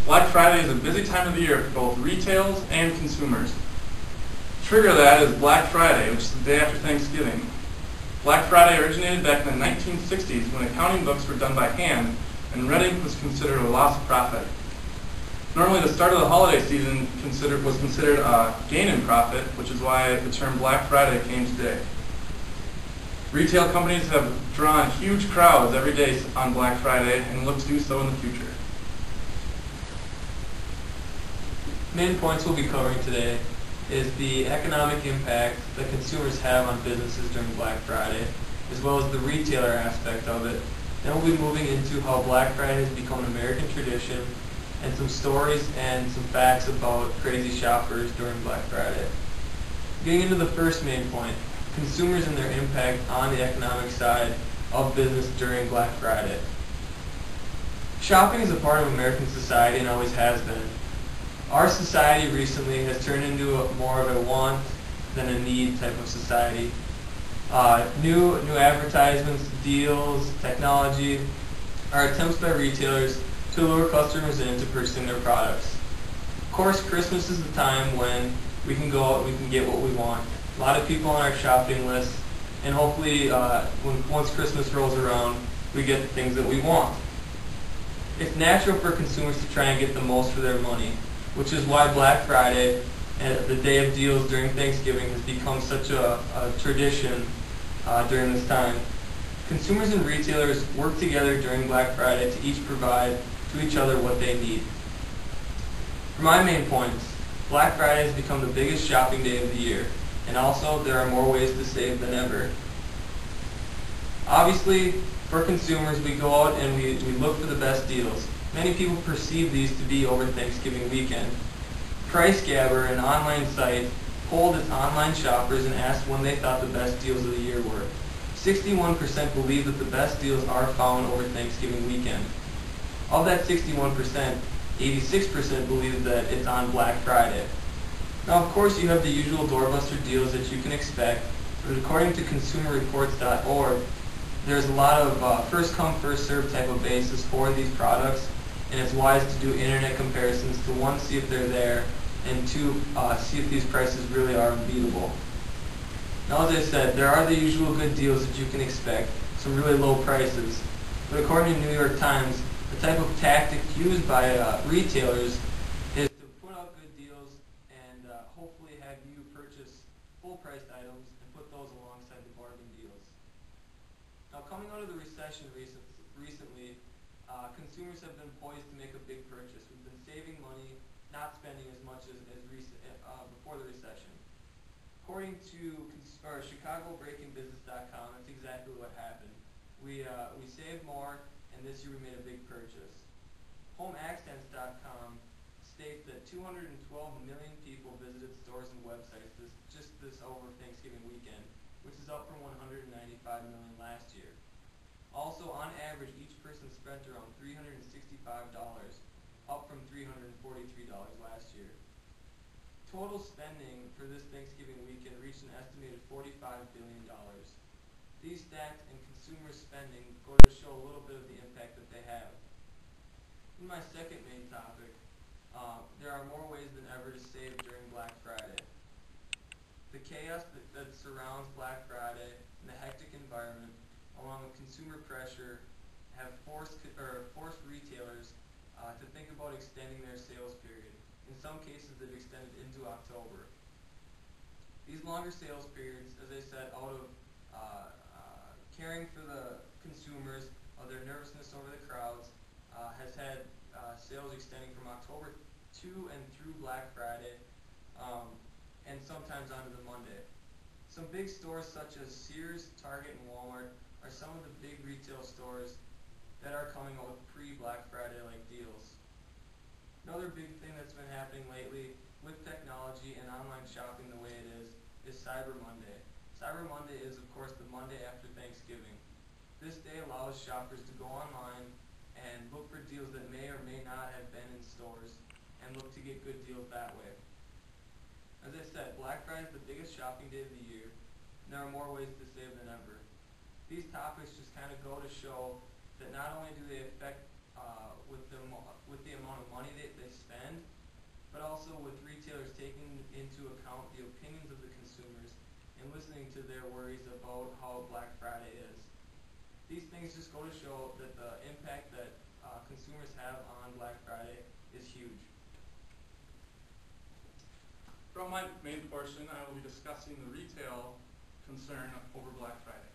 Black Friday is a busy time of the year for both retailers and consumers. To trigger that is Black Friday, which is the day after Thanksgiving. Black Friday originated back in the 1960s when accounting books were done by hand and red ink was considered a lost profit. Normally the start of the holiday season was considered a gain in profit, which is why the term Black Friday came today. Retail companies have drawn huge crowds every day on Black Friday and look to do so in the future. Main points we'll be covering today is the economic impact that consumers have on businesses during Black Friday, as well as the retailer aspect of it. Then we'll be moving into how Black Friday has become an American tradition, and some stories and some facts about crazy shoppers during Black Friday. Getting into the first main point, consumers and their impact on the economic side of business during Black Friday. Shopping is a part of American society and always has been. Our society recently has turned into more of a want than a need type of society. New advertisements, deals, technology are attempts by retailers to lure customers into purchasing their products. Of course, Christmas is the time when we can go out, we can get what we want. A lot of people on our shopping list, and hopefully once Christmas rolls around, we get the things that we want. It's natural for consumers to try and get the most for their money, which is why Black Friday, the day of deals during Thanksgiving, has become such a tradition during this time. Consumers and retailers work together during Black Friday to each provide to each other what they need. For my main points, Black Friday has become the biggest shopping day of the year, and also there are more ways to save than ever. Obviously, for consumers, we go out and we look for the best deals. Many people perceive these to be over Thanksgiving weekend. PriceGabber, an online site, polled its online shoppers and asked when they thought the best deals of the year were. 61% believe that the best deals are found over Thanksgiving weekend. Of that 61%, 86% believe that it's on Black Friday. Now, of course, you have the usual doorbuster deals that you can expect, but according to consumerreports.org, there's a lot of first-come, first-served type of basis for these products, and it's wise to do internet comparisons to, one, see if they're there, and two, see if these prices really are unbeatable. Now, as I said, there are the usual good deals that you can expect, some really low prices, but according to New York Times, the type of tactic used by retailers is to put out good deals and hopefully have you purchase full-priced items and put those alongside the bargain deals. Now, coming out of the recession recently, consumers have been poised to make a big purchase. We've been saving money, not spending as much as before the recession. According to ChicagoBreakingBusiness.com, that's exactly what happened. We saved more, and this year we made a big purchase. HomeAccents.com states that 212 million people visited stores and websites this over Thanksgiving weekend, which is up from 195 million last year. Also, on average, each person spent around $365, up from $343 last year. Total spending for this Thanksgiving weekend reached an estimated $45 billion. These stats and consumer spending go to show a little bit of the impact that they have. In my second main topic, there are more ways than ever to save during Black Friday. The chaos that surrounds Black Friday and the hectic environment, along with consumer pressure, have forced retailers to think about extending their sales period. In some cases, they've extended into October. These longer sales periods, as I said, out of caring for the consumers, of their nervousness over the crowds, has had sales extending from October to and through Black Friday, and sometimes onto the Monday. Some big stores such as Sears, Target, and Walmart are some of the big retail stores that are coming out with pre-Black Friday-like deals. Another big thing that's been happening lately with technology and online shopping the way it is Cyber Monday. Cyber Monday is, of course, the Monday after Thanksgiving. This day allows shoppers to go online and look for deals that may or may not have been in stores and look to get good deals that way. As I said, Black Friday is the biggest shopping day of the year, and there are more ways to save than ever. These topics just kind of go to show that not only do they affect with the amount of money that and listening to their worries about how Black Friday is. These things just go to show that the impact that consumers have on Black Friday is huge. From my main portion, I will be discussing the retail concern over Black Friday.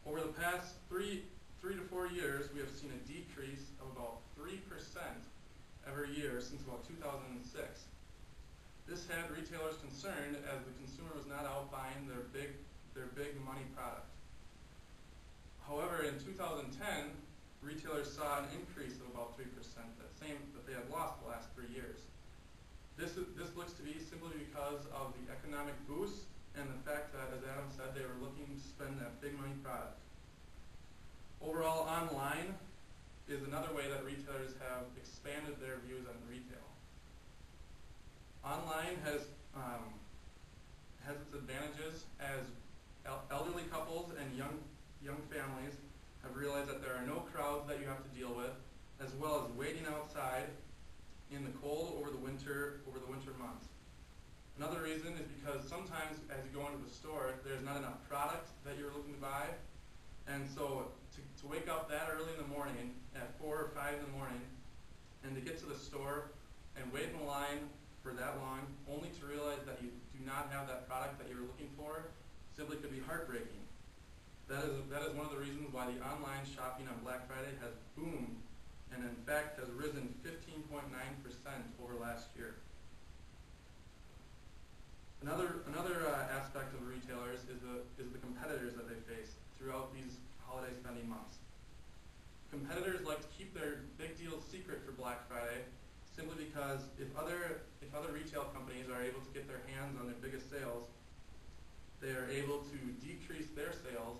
Over the past three to 4 years, we have seen a decrease of about 3% every year since about 2006. This had retailers concerned as the consumer was not out buying their big money product. However, in 2010, retailers saw an increase of about 3%, that they had lost the last 3 years. This looks to be simply because of the economic boost and the fact that, as Adam said, they were looking to spend that big money product. Overall, online is another way that retailers have expanded their views on retail. Online has its advantages as elderly couples and young families have realized that there are no crowds that you have to deal with, as well as waiting outside in the cold over the winter months. Another reason is because sometimes as you go into the store, there's not enough product that you're looking to buy, and so to wake up that early in the morning, at 4 or 5 in the morning, and to get to the store and wait in line for that long, only to realize that you do not have that product that you're looking for, simply could be heartbreaking. That is one of the reasons why the online shopping on Black Friday has boomed, and in fact has risen 15.9% over last year. Another aspect of retailers is the competitors that they face throughout these holiday spending months. Competitors like to keep their big deals secret for Black Friday simply because if other retail companies are able to get their hands on their biggest sales, they are able to decrease their sales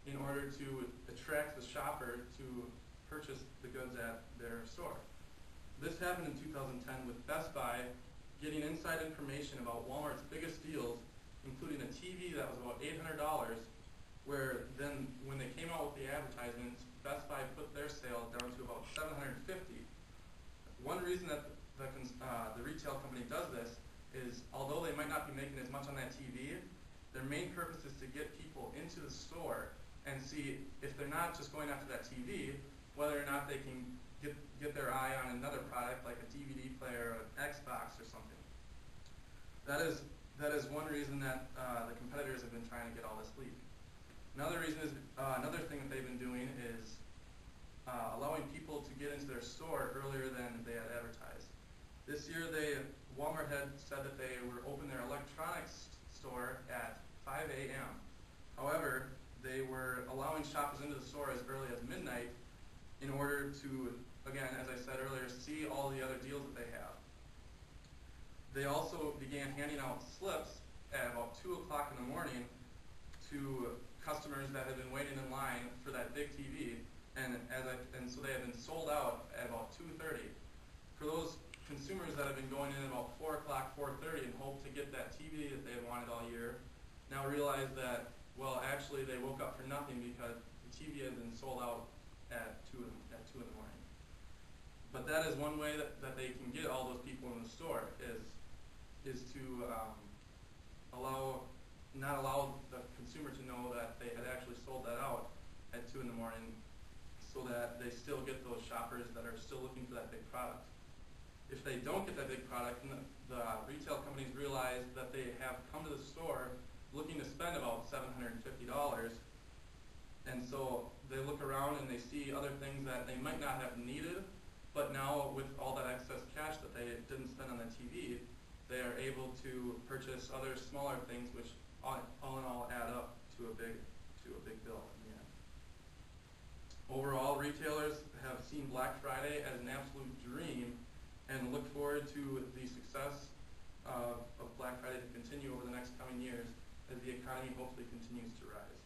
in order to attract the shopper to purchase the goods at their store. This happened in 2010 with Best Buy getting inside information about Walmart's biggest deals, including a TV that was about $800, where then when they came out with the advertisements, Best Buy put their sale down to about $750. One reason that the retail company does this is, although they might not be making as much on that TV, their main purpose is to get people into the store and see if they're not just going after that TV, whether or not they can get their eye on another product like a DVD player or an Xbox or something. That is one reason that the competitors have been trying to get all this leak. Another reason is another thing that they've been doing is allowing people to get into their store earlier than they had advertised. This year, Walmart had said that they were open their electronics store at 5 a.m. However, they were allowing shoppers into the store as early as midnight in order to, again, as I said earlier, see all the other deals that they have. They also began handing out slips at about 2 o'clock in the morning to customers that had been waiting in line for that big TV, and so they have been sold out at about 2:30. For those consumers that have been going in at about 4 o'clock, 4:30 and hope to get that TV that they had wanted all year, now realize that, well, actually they woke up for nothing because the TV had been sold out at 2 in the morning. But that is one way that they can get all those people in the store is to not allow the consumer to know that they had actually sold that out at 2 in the morning, so that they still get those shoppers that are still looking for that big product. If they don't get that big product, and the retail companies realize that they have come to the store looking to spend about $750, and so they look around and they see other things that they might not have needed, but now with all that excess cash that they didn't spend on the TV, they are able to purchase other smaller things, which all in all add up to a big bill in the end. Overall, retailers have seen Black Friday as an absolute dream and look forward to the success of Black Friday to continue over the next coming years as the economy hopefully continues to rise.